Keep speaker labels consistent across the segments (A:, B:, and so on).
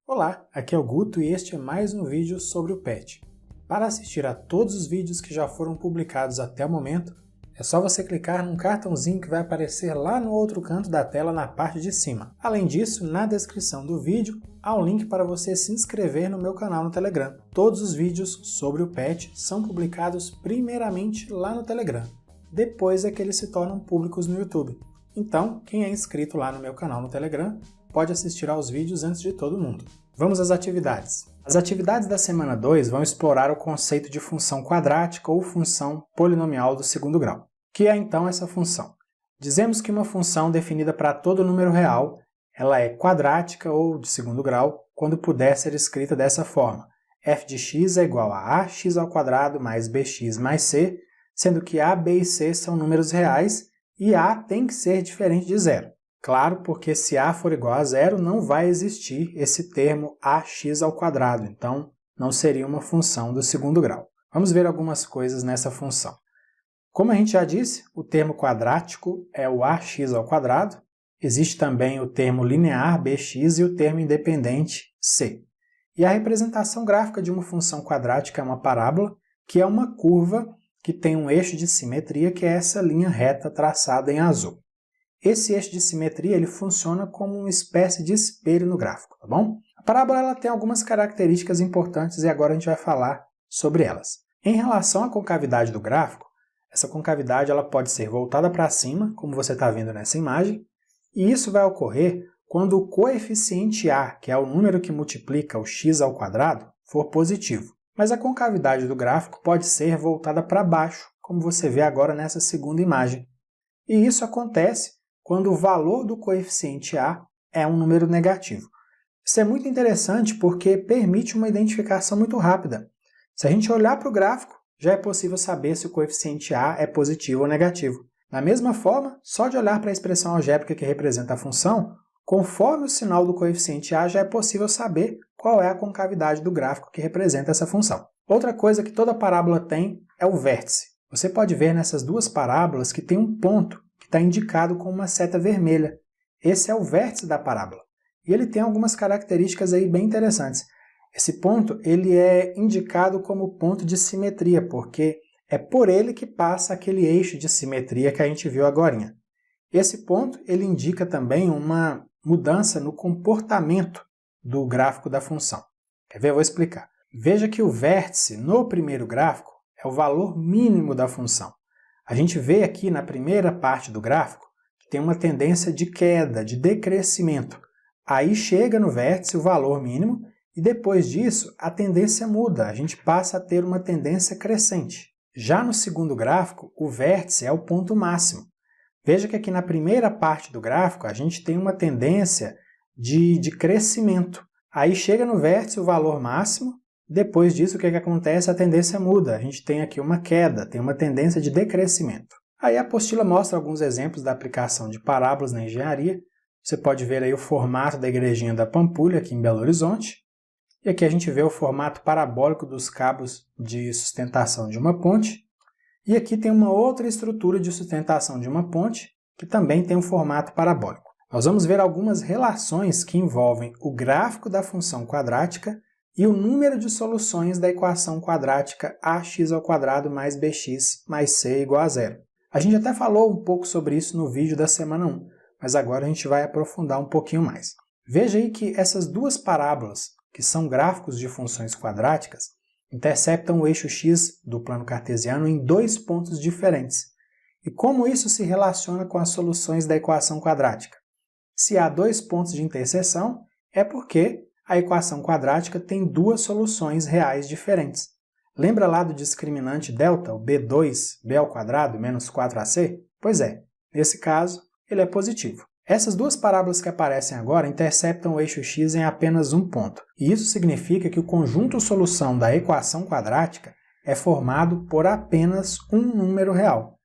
A: Olá, aqui é o Guto e este é mais um vídeo sobre o PET. Para assistir a todos os vídeos que já foram publicados até o momento, é só você clicar num cartãozinho que vai aparecer lá no outro canto da tela na parte de cima. Além disso, na descrição do vídeo há um link para você se inscrever no meu canal no Telegram. Todos os vídeos sobre o PET são publicados primeiramente lá no Telegram, depois é que eles se tornam públicos no YouTube. Então, quem é inscrito lá no meu canal no Telegram pode assistir aos vídeos antes de todo mundo. Vamos às atividades. As atividades da semana 2 vão explorar o conceito de função quadrática ou função polinomial do segundo grau. Que é então essa função? Dizemos que uma função definida para todo número real, ela é quadrática ou de segundo grau, quando puder ser escrita dessa forma. f de x é igual a ax² mais bx mais c, sendo que a, b e c são números reais e a tem que ser diferente de zero. Claro, porque se a for igual a zero, não vai existir esse termo ax², então não seria uma função do segundo grau. Vamos ver algumas coisas nessa função. Como a gente já disse, o termo quadrático é o ax², existe também o termo linear bx e o termo independente c. E a representação gráfica de uma função quadrática é uma parábola, que é uma curva que tem um eixo de simetria, que é essa linha reta traçada em azul. Esse eixo de simetria ele funciona como uma espécie de espelho no gráfico, tá bom? A parábola ela tem algumas características importantes e agora a gente vai falar sobre elas. Em relação à concavidade do gráfico, essa concavidade ela pode ser voltada para cima, como você está vendo nessa imagem, e isso vai ocorrer quando o coeficiente a, que é o número que multiplica o x², for positivo. Mas a concavidade do gráfico pode ser voltada para baixo, como você vê agora nessa segunda imagem. E isso acontece quando o valor do coeficiente a é um número negativo. Isso é muito interessante porque permite uma identificação muito rápida. Se a gente olhar para o gráfico, já é possível saber se o coeficiente a é positivo ou negativo. Da mesma forma, só de olhar para a expressão algébrica que representa a função, conforme o sinal do coeficiente a, já é possível saber qual é a concavidade do gráfico que representa essa função. Outra coisa que toda parábola tem é o vértice. Você pode ver nessas duas parábolas que tem um ponto que está indicado com uma seta vermelha. Esse é o vértice da parábola. E ele tem algumas características aí bem interessantes. Esse ponto ele é indicado como ponto de simetria, porque é por ele que passa aquele eixo de simetria que a gente viu agorinha. Esse ponto ele indica também uma mudança no comportamento do gráfico da função. Quer ver? Eu vou explicar. Veja que o vértice no primeiro gráfico é o valor mínimo da função. A gente vê aqui na primeira parte do gráfico que tem uma tendência de queda, de decrescimento. Aí chega no vértice o valor mínimo e depois disso a tendência muda, a gente passa a ter uma tendência crescente. Já no segundo gráfico, o vértice é o ponto máximo. Veja que aqui na primeira parte do gráfico a gente tem uma tendência de crescimento. Aí chega no vértice o valor máximo, depois disso o que acontece? A tendência muda, a gente tem aqui uma queda, tem uma tendência de decrescimento. Aí a apostila mostra alguns exemplos da aplicação de parábolas na engenharia. Você pode ver aí o formato da igrejinha da Pampulha, aqui em Belo Horizonte. E aqui a gente vê o formato parabólico dos cabos de sustentação de uma ponte. E aqui tem uma outra estrutura de sustentação de uma ponte, que também tem um formato parabólico. Nós vamos ver algumas relações que envolvem o gráfico da função quadrática e o número de soluções da equação quadrática ax² mais bx mais c igual a zero. A gente até falou um pouco sobre isso no vídeo da semana 1, mas agora a gente vai aprofundar um pouquinho mais. Veja aí que essas duas parábolas, que são gráficos de funções quadráticas, interceptam o eixo x do plano cartesiano em dois pontos diferentes. E como isso se relaciona com as soluções da equação quadrática? Se há dois pontos de interseção, é porque a equação quadrática tem duas soluções reais diferentes. Lembra lá do discriminante delta, o b2b² menos 4ac? Pois é, nesse caso, ele é positivo. Essas duas parábolas que aparecem agora interceptam o eixo x em apenas um ponto. E isso significa que o conjunto solução da equação quadrática é formado por apenas um número real.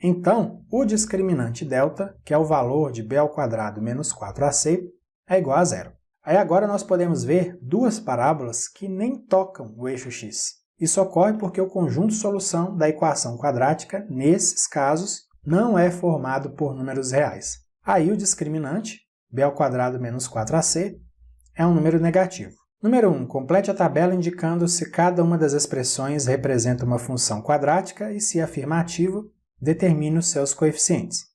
A: Então, o discriminante delta, que é o valor de b² menos 4ac, é igual a zero. Aí agora nós podemos ver duas parábolas que nem tocam o eixo x. Isso ocorre porque o conjunto solução da equação quadrática, nesses casos, não é formado por números reais. Aí o discriminante, b² menos 4ac, é um número negativo. Número 1. Complete a tabela indicando se cada uma das expressões representa uma função quadrática e, se afirmativo, determine os seus coeficientes.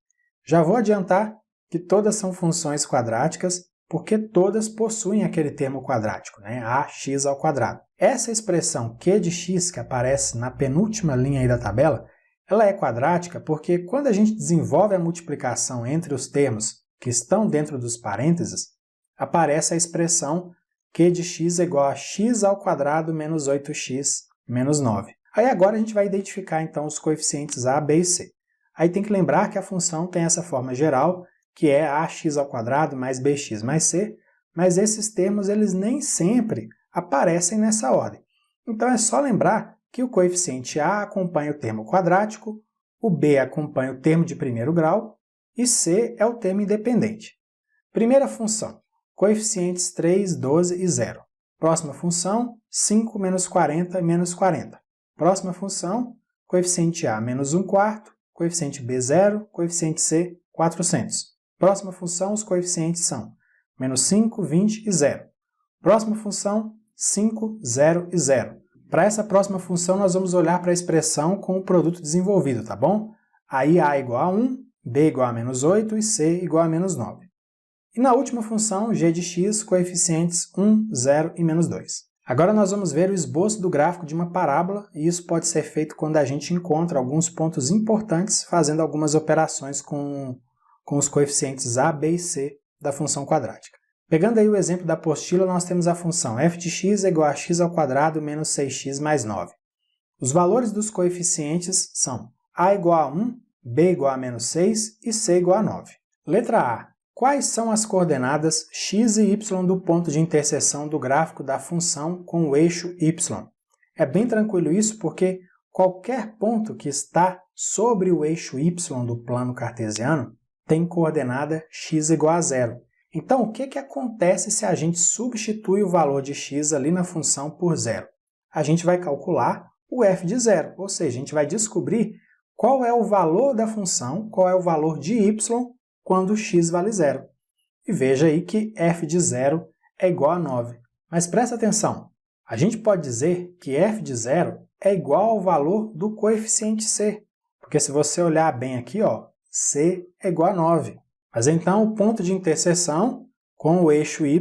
A: Já vou adiantar que todas são funções quadráticas porque todas possuem aquele termo quadrático, né? ax ao quadrado. Essa expressão q de x, que aparece na penúltima linha aí da tabela, ela é quadrática porque quando a gente desenvolve a multiplicação entre os termos que estão dentro dos parênteses, aparece a expressão q de x é igual a x ao quadrado menos 8x menos 9. Aí agora a gente vai identificar então os coeficientes a, b e c. Aí tem que lembrar que a função tem essa forma geral, que é ax ao quadrado mais bx mais c, mas esses termos eles nem sempre aparecem nessa ordem. Então é só lembrar que o coeficiente a acompanha o termo quadrático, o b acompanha o termo de primeiro grau e c é o termo independente. Primeira função, coeficientes 3, 12 e 0. Próxima função, 5 menos 40 e menos 40. Próxima função, coeficiente a menos 1/4, coeficiente b 0, coeficiente c 400. Próxima função, os coeficientes são menos 5, 20 e 0. Próxima função, 5, 0 e 0. Para essa próxima função, nós vamos olhar para a expressão com o produto desenvolvido, tá bom? Aí a igual a 1, b igual a menos 8 e c igual a menos 9. E na última função, g de x, coeficientes 1, 0 e menos 2. Agora nós vamos ver o esboço do gráfico de uma parábola, e isso pode ser feito quando a gente encontra alguns pontos importantes fazendo algumas operações com os coeficientes a, b e c da função quadrática. Pegando aí o exemplo da apostila, nós temos a função f de x é igual a x ao quadrado menos 6x mais 9. Os valores dos coeficientes são a igual a 1, b igual a menos 6 e c igual a 9. Letra A. Quais são as coordenadas x e y do ponto de interseção do gráfico da função com o eixo y? É bem tranquilo isso porque qualquer ponto que está sobre o eixo y do plano cartesiano tem coordenada x igual a 0. Então, o que acontece se a gente substitui o valor de x ali na função por 0? A gente vai calcular o f de 0, ou seja, a gente vai descobrir qual é o valor da função, qual é o valor de y quando x vale 0. E veja aí que f de 0 é igual a 9. Mas presta atenção, a gente pode dizer que f de 0 é igual ao valor do coeficiente c, porque se você olhar bem aqui, ó, c é igual a 9. Mas então o ponto de interseção com o eixo y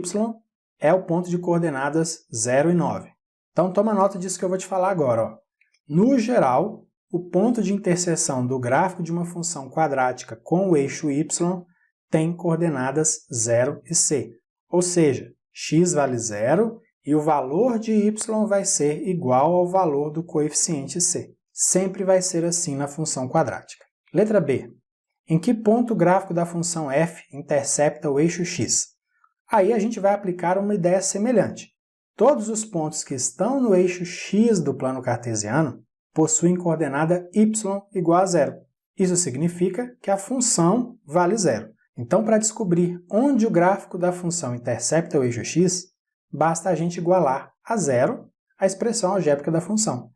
A: é o ponto de coordenadas 0 e 9. Então toma nota disso que eu vou te falar agora. Ó. No geral, o ponto de interseção do gráfico de uma função quadrática com o eixo y tem coordenadas 0 e c. Ou seja, x vale 0 e o valor de y vai ser igual ao valor do coeficiente c. Sempre vai ser assim na função quadrática. Letra B. Em que ponto o gráfico da função f intercepta o eixo x? Aí a gente vai aplicar uma ideia semelhante. Todos os pontos que estão no eixo x do plano cartesiano possuem coordenada y igual a 0. Isso significa que a função vale 0. Então, para descobrir onde o gráfico da função intercepta o eixo x, basta a gente igualar a 0 a expressão algébrica da função.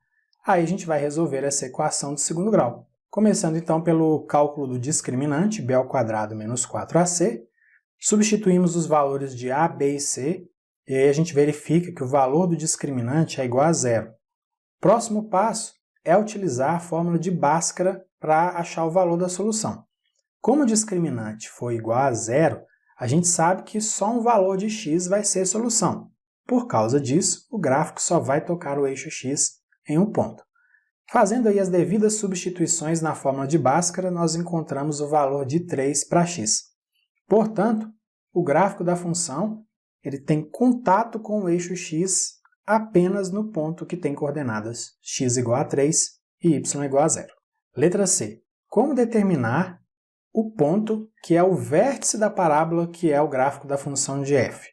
A: Aí a gente vai resolver essa equação de segundo grau. Começando então pelo cálculo do discriminante, b ao quadrado menos 4ac, substituímos os valores de a, b e c, e aí a gente verifica que o valor do discriminante é igual a 0. Próximo passo é utilizar a fórmula de Bhaskara para achar o valor da solução. Como o discriminante for igual a 0, a gente sabe que só um valor de x vai ser solução. Por causa disso, o gráfico só vai tocar o eixo x em um ponto. Fazendo aí as devidas substituições na fórmula de Bhaskara, nós encontramos o valor de 3 para x. Portanto, o gráfico da função ele tem contato com o eixo x apenas no ponto que tem coordenadas x igual a 3 e y igual a 0. Letra C. Como determinar o ponto que é o vértice da parábola que é o gráfico da função de f?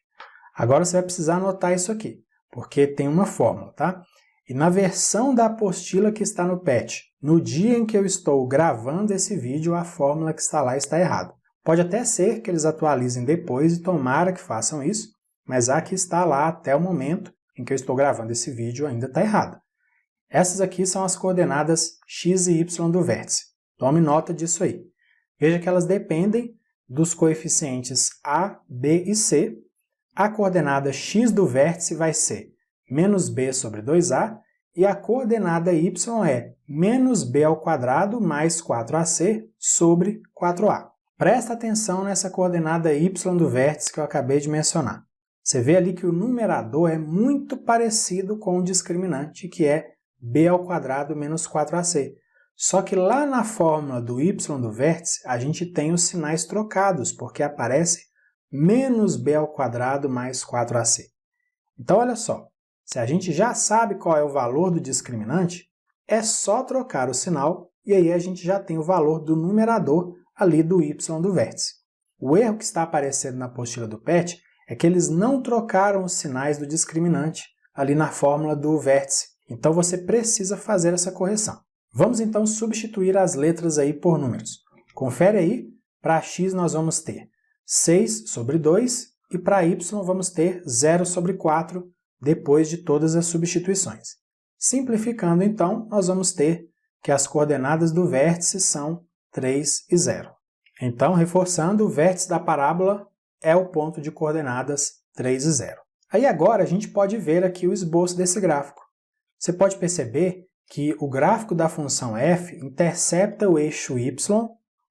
A: Agora você vai precisar anotar isso aqui, porque tem uma fórmula, tá? E na versão da apostila que está no PET, no dia em que eu estou gravando esse vídeo, a fórmula que está lá está errada. Pode até ser que eles atualizem depois e tomara que façam isso, mas a que está lá até o momento em que eu estou gravando esse vídeo ainda está errada. Essas aqui são as coordenadas x e y do vértice. Tome nota disso aí. Veja que elas dependem dos coeficientes a, b e c, a coordenada x do vértice vai ser menos b sobre 2a, e a coordenada y é menos b ao quadrado mais 4ac sobre 4a. Presta atenção nessa coordenada y do vértice que eu acabei de mencionar. Você vê ali que o numerador é muito parecido com o discriminante, que é b ao quadrado menos 4ac. Só que lá na fórmula do y do vértice, a gente tem os sinais trocados, porque aparece menos b ao quadrado mais 4ac. Então, olha só, se a gente já sabe qual é o valor do discriminante, é só trocar o sinal e aí a gente já tem o valor do numerador ali do y do vértice. O erro que está aparecendo na apostila do PET é que eles não trocaram os sinais do discriminante ali na fórmula do vértice. Então você precisa fazer essa correção. Vamos então substituir as letras aí por números. Confere aí, para x nós vamos ter 6 sobre 2 e para y vamos ter 0 sobre 4 depois de todas as substituições. Simplificando então, nós vamos ter que as coordenadas do vértice são 3 e 0. Então, reforçando, o vértice da parábola é o ponto de coordenadas 3 e 0. Aí agora a gente pode ver aqui o esboço desse gráfico. Você pode perceber que o gráfico da função f intercepta o eixo y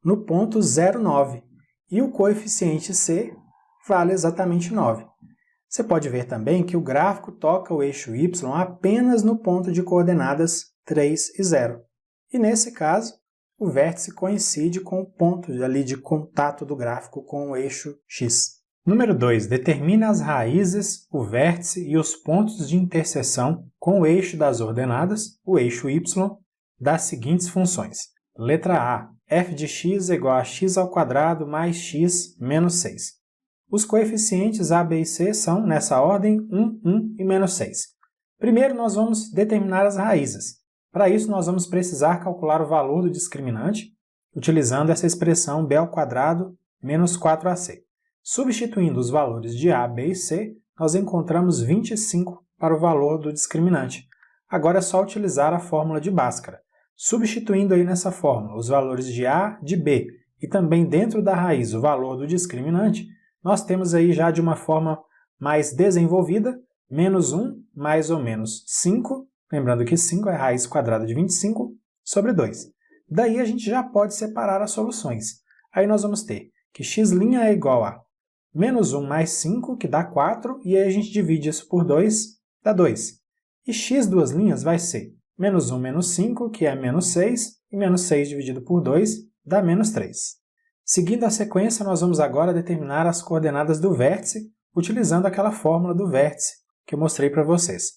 A: no ponto 0,9 e o coeficiente c vale exatamente 9. Você pode ver também que o gráfico toca o eixo y apenas no ponto de coordenadas 3 e 0. E nesse caso, o vértice coincide com o ponto ali de contato do gráfico com o eixo x. Número 2. Determine as raízes, o vértice e os pontos de interseção com o eixo das ordenadas, o eixo y, das seguintes funções. Letra A. f de x é igual a x ao quadrado mais x menos 6. Os coeficientes a, b e c são, nessa ordem, 1, 1 e menos 6. Primeiro, nós vamos determinar as raízes. Para isso, nós vamos precisar calcular o valor do discriminante, utilizando essa expressão b ao quadrado menos 4ac. Substituindo os valores de a, b e c, nós encontramos 25 para o valor do discriminante. Agora é só utilizar a fórmula de Bhaskara. Substituindo aí nessa fórmula os valores de a, de b e também dentro da raiz o valor do discriminante, nós temos aí já de uma forma mais desenvolvida, menos 1 mais ou menos 5, lembrando que 5 é a raiz quadrada de 25, sobre 2. Daí a gente já pode separar as soluções. Aí nós vamos ter que x' é igual a menos 1 mais 5, que dá 4, e aí a gente divide isso por 2, dá 2. E x duas linhas vai ser menos 1 menos 5, que é menos 6, e menos 6 dividido por 2 dá menos 3. Seguindo a sequência, nós vamos agora determinar as coordenadas do vértice, utilizando aquela fórmula do vértice que eu mostrei para vocês.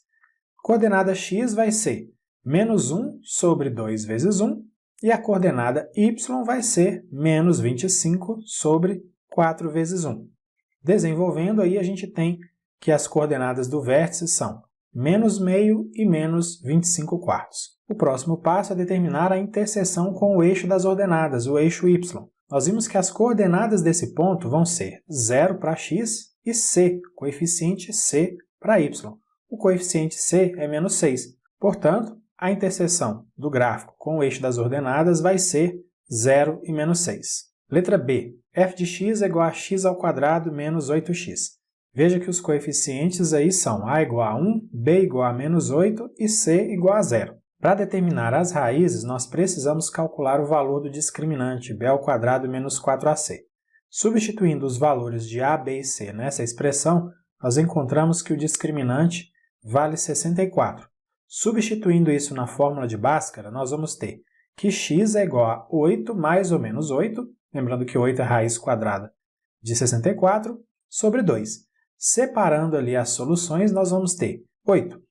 A: Coordenada x vai ser menos 1 sobre 2 vezes 1, e a coordenada y vai ser menos 25 sobre 4 vezes 1. Desenvolvendo, aí a gente tem que as coordenadas do vértice são menos meio e menos 25 quartos. O próximo passo é determinar a interseção com o eixo das ordenadas, o eixo y. Nós vimos que as coordenadas desse ponto vão ser 0 para x e c, coeficiente c para y. O coeficiente c é menos 6. Portanto, a interseção do gráfico com o eixo das ordenadas vai ser 0 e menos 6. Letra B. f de x é igual a x ao quadrado menos 8x. Veja que os coeficientes aí são a igual a 1, b igual a menos 8 e c igual a 0. Para determinar as raízes, nós precisamos calcular o valor do discriminante, b ao quadrado menos 4ac. Substituindo os valores de a, b e c nessa expressão, nós encontramos que o discriminante vale 64. Substituindo isso na fórmula de Bhaskara, nós vamos ter que x é igual a 8 mais ou menos 8, lembrando que 8 é a raiz quadrada de 64, sobre 2. Separando ali as soluções, nós vamos ter 8.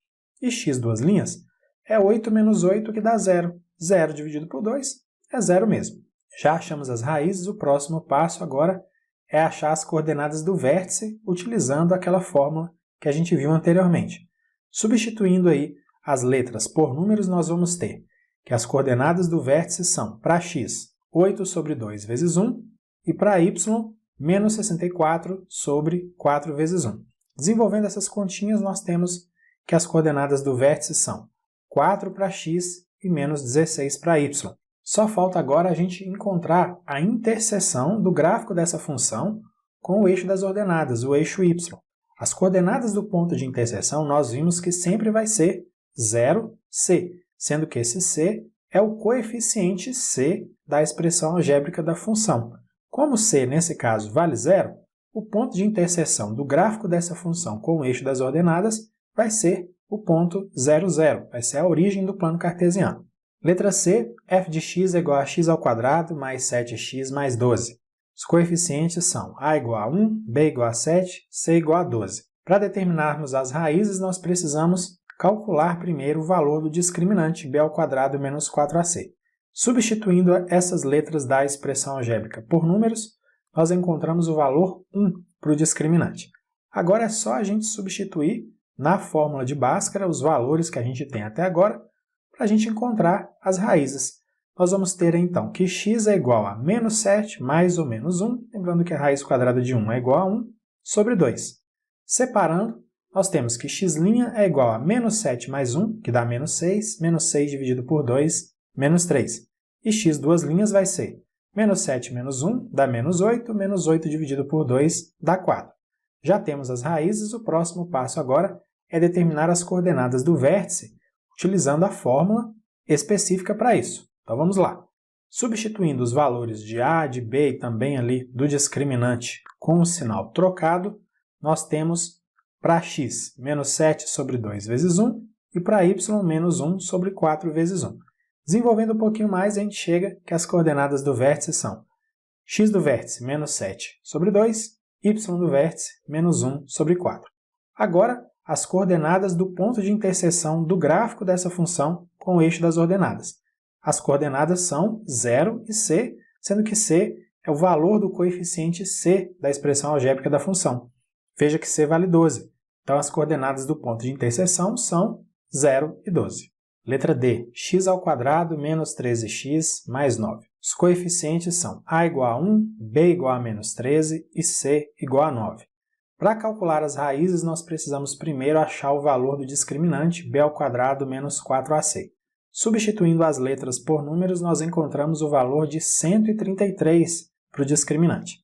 A: E x duas linhas é 8 menos 8, que dá 0. 0 dividido por 2 é 0 mesmo. Já achamos as raízes, o próximo passo agora é achar as coordenadas do vértice utilizando aquela fórmula que a gente viu anteriormente. Substituindo aí as letras por números, nós vamos ter que as coordenadas do vértice são, para x, 8 sobre 2 vezes 1, e para y, menos 64 sobre 4 vezes 1. Desenvolvendo essas continhas, nós temos que as coordenadas do vértice são 4 para x e menos 16 para y. Só falta agora a gente encontrar a interseção do gráfico dessa função com o eixo das ordenadas, o eixo y. As coordenadas do ponto de interseção nós vimos que sempre vai ser 0, c, sendo que esse c é o coeficiente c da expressão algébrica da função. Como c, nesse caso, vale 0, o ponto de interseção do gráfico dessa função com o eixo das ordenadas vai ser o ponto 0, 0, vai ser a origem do plano cartesiano. Letra C, f de x é igual a x ao quadrado mais 7x mais 12. Os coeficientes são a igual a 1, b igual a 7, c igual a 12. Para determinarmos as raízes, nós precisamos calcular primeiro o valor do discriminante b ao quadrado menos 4ac. Substituindo essas letras da expressão algébrica por números, nós encontramos o valor 1 para o discriminante. Agora é só a gente substituir na fórmula de Bhaskara os valores que a gente tem até agora para a gente encontrar as raízes. Nós vamos ter então que x é igual a menos 7 mais ou menos 1, lembrando que a raiz quadrada de 1 é igual a 1, sobre 2. Separando, nós temos que x' é igual a menos 7 mais 1, que dá menos 6 dividido por 2, menos 3. E x duas linhas vai ser menos 7 menos 1 dá menos 8 dividido por 2 dá 4. Já temos as raízes, o próximo passo agora é determinar as coordenadas do vértice, utilizando a fórmula específica para isso. Então vamos lá. Substituindo os valores de a, de b e também ali do discriminante com o sinal trocado, nós temos para x menos 7 sobre 2 vezes 1 e para y menos 1 sobre 4 vezes 1. Desenvolvendo um pouquinho mais, a gente chega que as coordenadas do vértice são x do vértice menos 7 sobre 2, y do vértice menos 1 sobre 4. Agora, as coordenadas do ponto de interseção do gráfico dessa função com o eixo das ordenadas. As coordenadas são 0 e c, sendo que c é o valor do coeficiente c da expressão algébrica da função. Veja que c vale 12. Então, as coordenadas do ponto de interseção são 0 e 12. Letra D, x ao quadrado menos 13x mais 9. Os coeficientes são a igual a 1, b igual a menos 13 e c igual a 9. Para calcular as raízes, nós precisamos primeiro achar o valor do discriminante b ao quadrado menos 4ac. Substituindo as letras por números, nós encontramos o valor de 133 para o discriminante.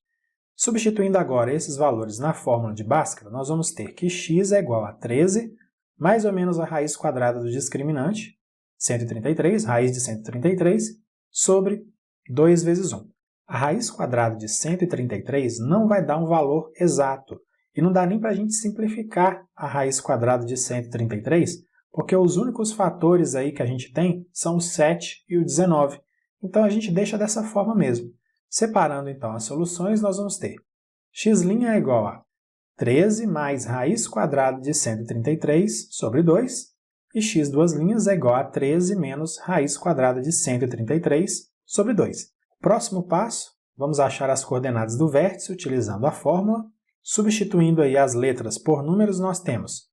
A: Substituindo agora esses valores na fórmula de Bhaskara, nós vamos ter que x é igual a 13, mais ou menos a raiz quadrada do discriminante, 133, raiz de 133, sobre 2 vezes 1. A raiz quadrada de 133 não vai dar um valor exato, e não dá nem para a gente simplificar a raiz quadrada de 133, porque os únicos fatores aí que a gente tem são o 7 e o 19. Então a gente deixa dessa forma mesmo. Separando então as soluções, nós vamos ter x' é igual a 13 mais raiz quadrada de 133 sobre 2, e x duas linhas é igual a 13 menos raiz quadrada de 133 sobre 2. Próximo passo, vamos achar as coordenadas do vértice utilizando a fórmula. Substituindo aí as letras por números, nós temos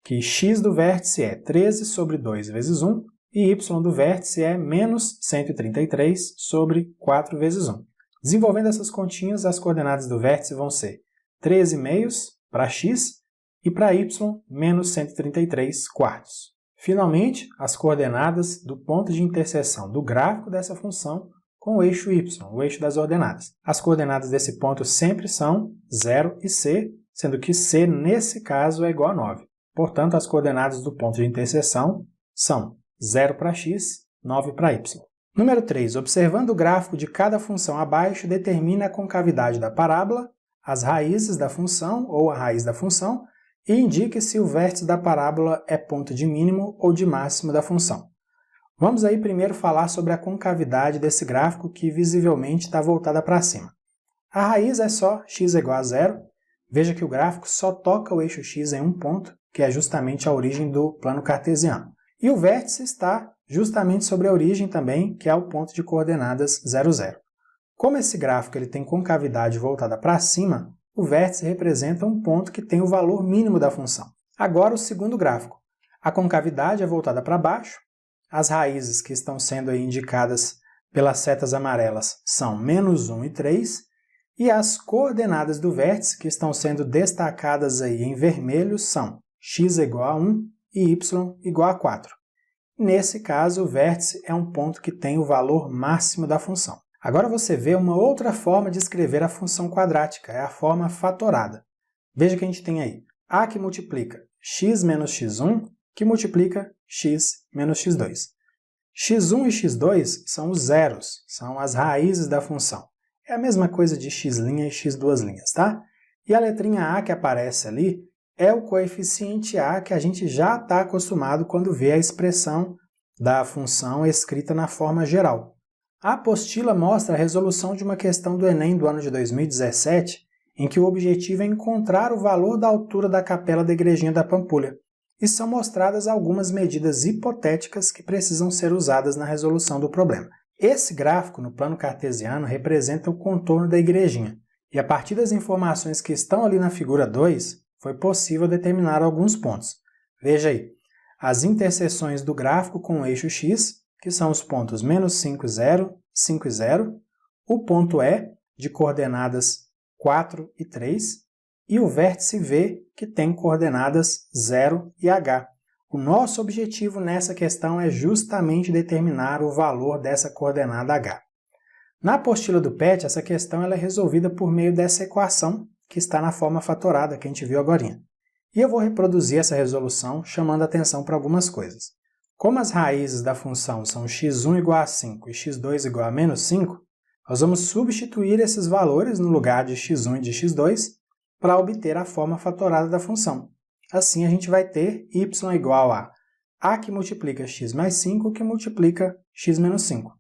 A: que x do vértice é 13 sobre 2 vezes 1 e y do vértice é menos 133 sobre 4 vezes 1. Desenvolvendo essas continhas, as coordenadas do vértice vão ser 13 meios para x e para y, menos 133 quartos. Finalmente, as coordenadas do ponto de interseção do gráfico dessa função com o eixo y, o eixo das ordenadas. As coordenadas desse ponto sempre são 0 e c, sendo que c, nesse caso, é igual a 9. Portanto, as coordenadas do ponto de interseção são 0 para x, 9 para y. Número 3. Observando o gráfico de cada função abaixo, determine a concavidade da parábola, as raízes da função ou a raiz da função e indique se o vértice da parábola é ponto de mínimo ou de máximo da função. Vamos aí primeiro falar sobre a concavidade desse gráfico que visivelmente está voltada para cima. A raiz é só x igual a 0. Veja que o gráfico só toca o eixo x em um ponto, que é justamente a origem do plano cartesiano. E o vértice está justamente sobre a origem também, que é o ponto de coordenadas 0, 0. Como esse gráfico ele tem concavidade voltada para cima, o vértice representa um ponto que tem o valor mínimo da função. Agora o segundo gráfico. A concavidade é voltada para baixo, as raízes que estão sendo aí indicadas pelas setas amarelas são menos 1 e 3, e as coordenadas do vértice que estão sendo destacadas aí em vermelho são x igual a 1 e y igual a 4. Nesse caso, o vértice é um ponto que tem o valor máximo da função. Agora você vê uma outra forma de escrever a função quadrática, é a forma fatorada. Veja que a gente tem aí A que multiplica x menos x1, que multiplica x menos x2. x1 e x2 são os zeros, são as raízes da função. É a mesma coisa de x' e x', tá? E a letrinha a que aparece ali é o coeficiente a que a gente já está acostumado quando vê a expressão da função escrita na forma geral. A apostila mostra a resolução de uma questão do Enem do ano de 2017, em que o objetivo é encontrar o valor da altura da capela da Igrejinha da Pampulha, e são mostradas algumas medidas hipotéticas que precisam ser usadas na resolução do problema. Esse gráfico no plano cartesiano representa o contorno da igrejinha, e a partir das informações que estão ali na figura 2, foi possível determinar alguns pontos. Veja aí, as interseções do gráfico com o eixo x, que são os pontos menos 5, 0, 5 e 0, o ponto E, de coordenadas 4 e 3, e o vértice V, que tem coordenadas 0 e h. O nosso objetivo nessa questão é justamente determinar o valor dessa coordenada h. Na apostila do PET, essa questão ela é resolvida por meio dessa equação que está na forma fatorada que a gente viu agora. E eu vou reproduzir essa resolução chamando atenção para algumas coisas. Como as raízes da função são x1 igual a 5 e x2 igual a menos 5, nós vamos substituir esses valores no lugar de x1 e de x2 para obter a forma fatorada da função. Assim a gente vai ter y igual a que multiplica x mais 5 que multiplica x menos 5.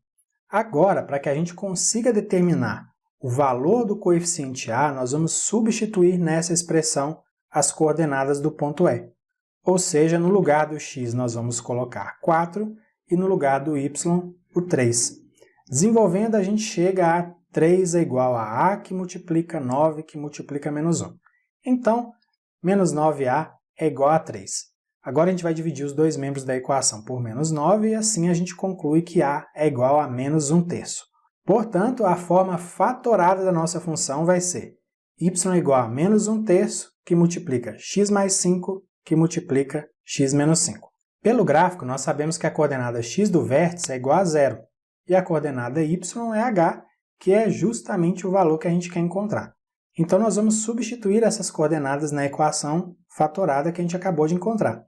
A: Agora, para que a gente consiga determinar o valor do coeficiente a, nós vamos substituir nessa expressão as coordenadas do ponto E. Ou seja, no lugar do x nós vamos colocar 4 e no lugar do y o 3. Desenvolvendo, a gente chega a 3 é igual a que multiplica 9 que multiplica menos 1. Então, menos 9a é igual a 3. Agora a gente vai dividir os dois membros da equação por menos 9 e assim a gente conclui que a é igual a menos 1/3. Portanto, a forma fatorada da nossa função vai ser y igual a menos 1/3 que multiplica x mais 5 que multiplica x menos 5. Pelo gráfico, nós sabemos que a coordenada x do vértice é igual a 0 e a coordenada y é h, que é justamente o valor que a gente quer encontrar. Então, nós vamos substituir essas coordenadas na equação fatorada que a gente acabou de encontrar.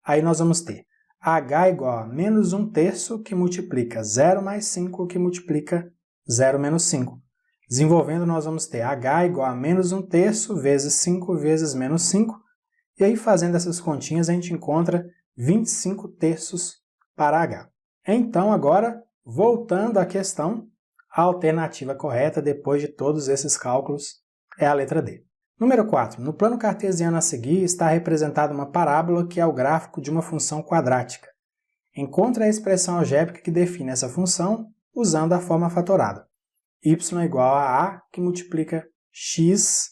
A: Aí nós vamos ter h igual a menos 1/3 que multiplica 0 mais 5 que multiplica 0 menos 5. Desenvolvendo, nós vamos ter h igual a menos 1/3 vezes 5 vezes menos 5. E aí, fazendo essas continhas, a gente encontra 25/3 para h. Então, agora, voltando à questão, a alternativa correta, depois de todos esses cálculos, é a letra D. Número 4. No plano cartesiano a seguir está representada uma parábola que é o gráfico de uma função quadrática. Encontre a expressão algébrica que define essa função usando a forma fatorada. Y igual a que multiplica x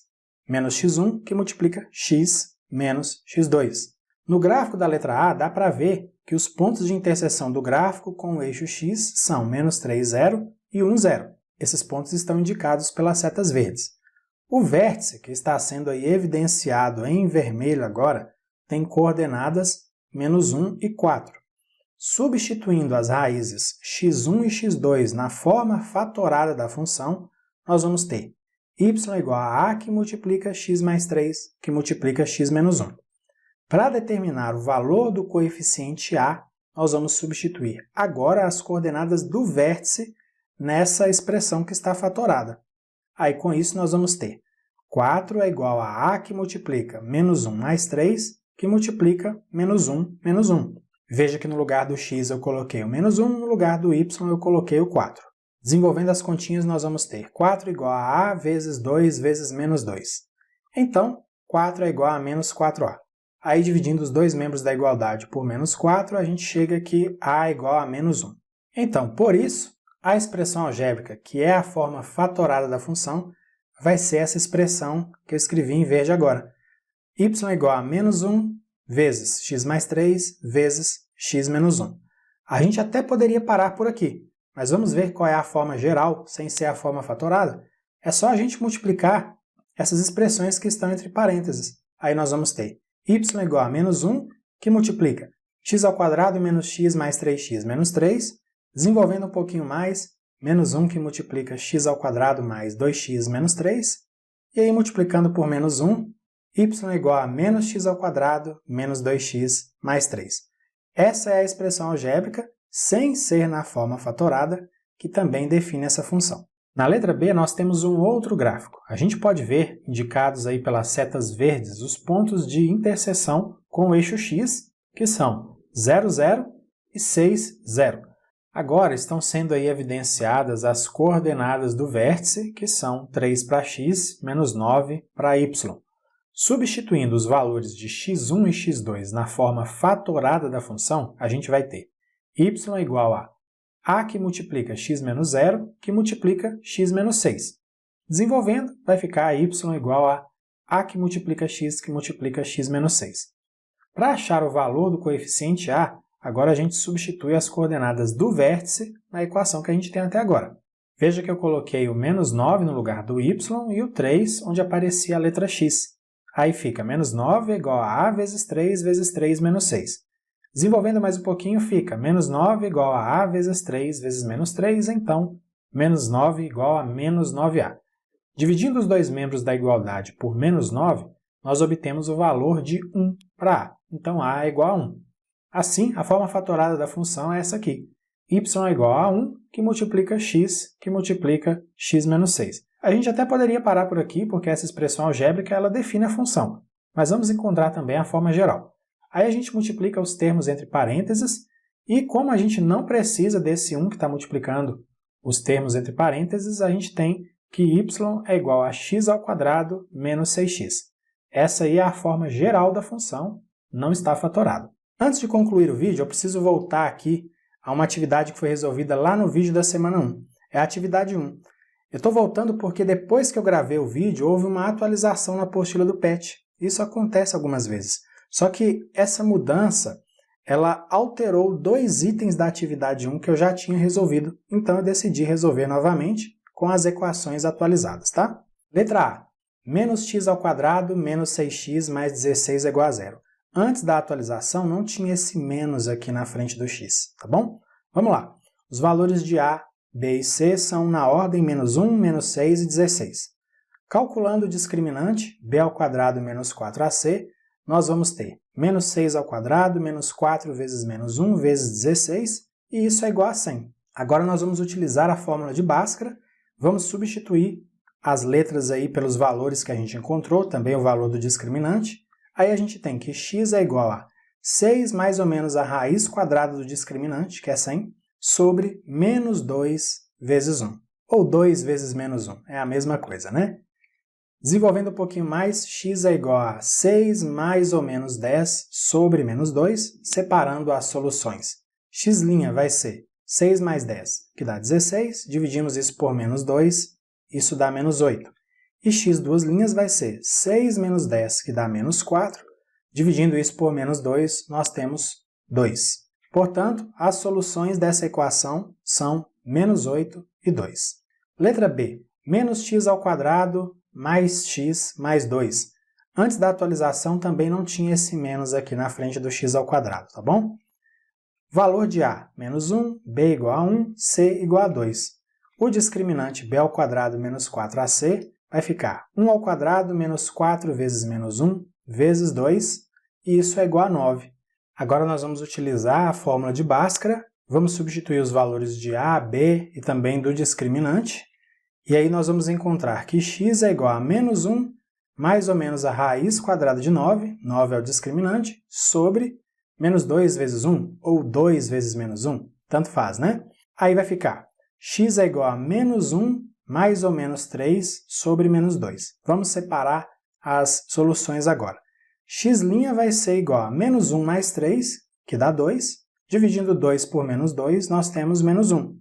A: menos x1 que multiplica x menos x2. No gráfico da letra A, dá para ver que os pontos de interseção do gráfico com o eixo x são menos 3, 0 e 1, 0. Esses pontos estão indicados pelas setas verdes. O vértice, que está sendo aí evidenciado em vermelho agora, tem coordenadas menos 1 e 4. Substituindo as raízes x1 e x2 na forma fatorada da função, nós vamos ter y igual a que multiplica x mais 3, que multiplica x menos 1. Para determinar o valor do coeficiente a, nós vamos substituir agora as coordenadas do vértice nessa expressão que está fatorada. Aí, com isso, nós vamos ter 4 é igual a que multiplica menos 1 mais 3, que multiplica menos 1, menos 1. Veja que no lugar do x eu coloquei o menos 1, no lugar do y eu coloquei o 4. Desenvolvendo as continhas, nós vamos ter 4 igual a vezes 2 vezes menos 2. Então, 4 é igual a menos 4a. Aí, dividindo os dois membros da igualdade por menos 4, a gente chega que a é igual a menos 1. Então, por isso, a expressão algébrica, que é a forma fatorada da função, vai ser essa expressão que eu escrevi em verde agora. Y igual a menos 1 vezes x mais 3 vezes x menos 1. A gente até poderia parar por aqui, mas vamos ver qual é a forma geral, sem ser a forma fatorada. É só a gente multiplicar essas expressões que estão entre parênteses. Aí nós vamos ter y igual a menos 1, que multiplica x ao quadrado menos x mais 3x menos 3, desenvolvendo um pouquinho mais, menos 1 que multiplica x ao quadrado mais 2x menos 3, e aí multiplicando por menos 1, y é igual a menos x ao quadrado menos 2x mais 3. Essa é a expressão algébrica, sem ser na forma fatorada, que também define essa função. Na letra B, nós temos um outro gráfico. A gente pode ver, indicados aí pelas setas verdes, os pontos de interseção com o eixo x, que são 0, 0 e 6, 0. Agora estão sendo aí evidenciadas as coordenadas do vértice, que são 3 para x, menos 9 para y. Substituindo os valores de x1 e x2 na forma fatorada da função, a gente vai ter y igual a que multiplica x menos 0, que multiplica x menos 6. Desenvolvendo, vai ficar y igual a que multiplica x, que multiplica x menos 6. Para achar o valor do coeficiente a, agora a gente substitui as coordenadas do vértice na equação que a gente tem até agora. Veja que eu coloquei o menos 9 no lugar do y e o 3 onde aparecia a letra x. Aí fica menos 9 é igual a vezes 3 menos 6. Desenvolvendo mais um pouquinho, fica menos 9 igual a vezes 3 vezes menos 3, então menos 9 igual a menos 9a. Dividindo os dois membros da igualdade por menos 9, nós obtemos o valor de 1 para a. Então a é igual a 1. Assim, a forma fatorada da função é essa aqui. Y é igual a 1, que multiplica x menos 6. A gente até poderia parar por aqui, porque essa expressão algébrica ela define a função. Mas vamos encontrar também a forma geral. Aí a gente multiplica os termos entre parênteses, e como a gente não precisa desse 1 que está multiplicando os termos entre parênteses, a gente tem que y é igual a x ao quadrado menos 6x. Essa aí é a forma geral da função, não está fatorado. Antes de concluir o vídeo, eu preciso voltar aqui a uma atividade que foi resolvida lá no vídeo da semana 1. É a atividade 1. Eu estou voltando porque depois que eu gravei o vídeo, houve uma atualização na apostila do PET. Isso acontece algumas vezes. Só que essa mudança, ela alterou 2 itens da atividade 1 que eu já tinha resolvido. Então eu decidi resolver novamente com as equações atualizadas, tá? Letra A. Menos x ao quadrado menos 6x mais 16 é igual a 0. Antes da atualização não tinha esse menos aqui na frente do x, tá bom? Vamos lá. Os valores de A, B e C são na ordem menos 1, menos 6 e 16. Calculando o discriminante, b ao quadrado menos 4ac, nós vamos ter menos 6 ao quadrado menos 4 vezes menos 1 vezes 16, e isso é igual a 100. Agora nós vamos utilizar a fórmula de Bhaskara, vamos substituir as letras aí pelos valores que a gente encontrou, também o valor do discriminante. Aí a gente tem que x é igual a 6 mais ou menos a raiz quadrada do discriminante, que é 100, sobre menos 2 vezes 1. Ou 2 vezes menos 1, é a mesma coisa, né? Desenvolvendo um pouquinho mais, x é igual a 6 mais ou menos 10 sobre menos 2, separando as soluções. X' vai ser 6 mais 10, que dá 16, dividimos isso por menos 2, isso dá menos 8. E x duas linhas vai ser 6 menos 10, que dá menos 4, dividindo isso por menos 2, nós temos 2. Portanto, as soluções dessa equação são menos 8 e 2. Letra B, menos x ao quadrado mais x mais 2. Antes da atualização também não tinha esse menos aqui na frente do x ao quadrado, tá bom? Valor de A, menos 1, B igual a 1, C igual a 2. O discriminante b ao quadrado menos 4ac vai ficar 1 ao quadrado menos 4 vezes menos 1 vezes 2, e isso é igual a 9. Agora nós vamos utilizar a fórmula de Bhaskara, vamos substituir os valores de A, B e também do discriminante, e aí nós vamos encontrar que x é igual a menos 1 mais ou menos a raiz quadrada de 9, 9 é o discriminante, sobre menos 2 vezes 1, ou 2 vezes menos 1, tanto faz, né? Aí vai ficar x é igual a menos 1 mais ou menos 3 sobre menos 2. Vamos separar as soluções agora. X' vai ser igual a menos 1 mais 3, que dá 2. Dividindo 2 por menos 2, nós temos menos 1.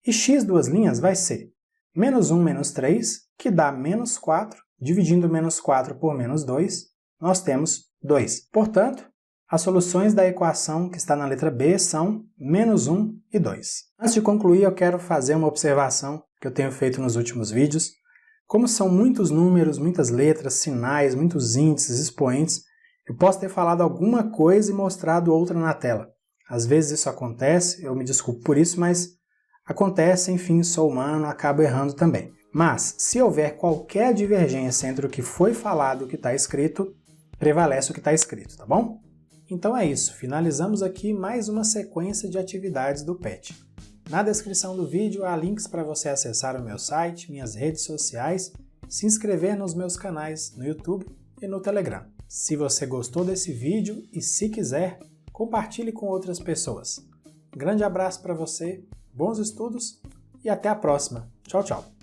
A: E x duas linhas vai ser menos 1 menos 3, que dá menos 4. Dividindo menos 4 por menos 2, nós temos 2. Portanto, as soluções da equação que está na letra B são menos 1 e 2. Antes de concluir, eu quero fazer uma observação que eu tenho feito nos últimos vídeos. Como são muitos números, muitas letras, sinais, muitos índices, expoentes, eu posso ter falado alguma coisa e mostrado outra na tela. Às vezes isso acontece, eu me desculpo por isso, mas acontece, enfim, sou humano, acabo errando também. Mas, se houver qualquer divergência entre o que foi falado e o que está escrito, prevalece o que está escrito, tá bom? Então é isso, finalizamos aqui mais uma sequência de atividades do PET. Na descrição do vídeo há links para você acessar o meu site, minhas redes sociais, se inscrever nos meus canais no YouTube e no Telegram. Se você gostou desse vídeo e se quiser, compartilhe com outras pessoas. Grande abraço para você, bons estudos e até a próxima. Tchau, tchau!